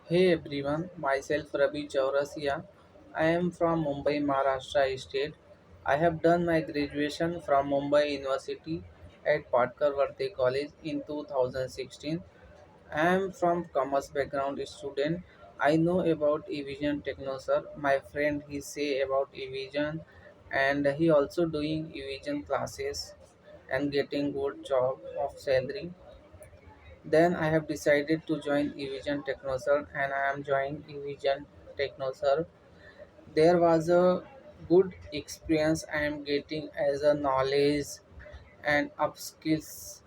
Hey everyone, myself Ravi Chaurasiya. I am from Mumbai, Maharashtra state. I have done my graduation from Mumbai University at Karvy College in 2016. I am from commerce background student. I know about eVision Technosir. My friend he say about eVision and he also doing eVision classes and getting good job of salary. Then I have decided to join eVision Technosur and I am joining eVision Technosur. There was a good experience I am getting as a knowledge and upskills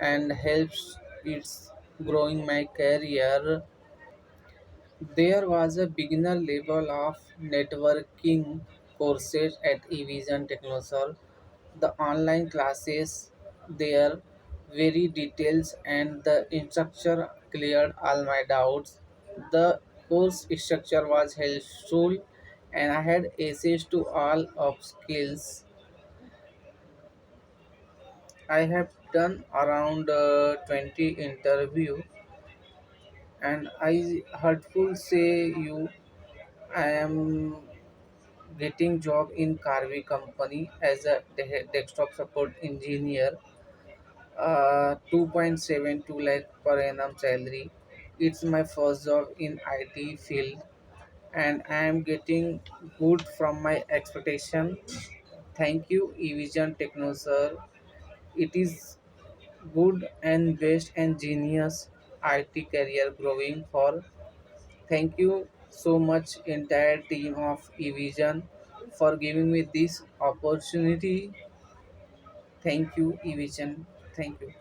and helps it's growing my career. There was a beginner level of networking courses at eVision Technosol. The online classes there very details and the instructor cleared all my doubts. The course structure was helpful and I had access to all of skills. I have done around 20 interview and I heartful say you I am getting job in Karvy company as a desktop support engineer. 2.72 lakh per annum salary. It's my first job in IT field, and I am getting good from my expectation. Thank you, eVision Techno sir. It is good and best and genius IT career growing for. Thank you so much entire team of eVision for giving me this opportunity. Thank you, eVision. Thank you.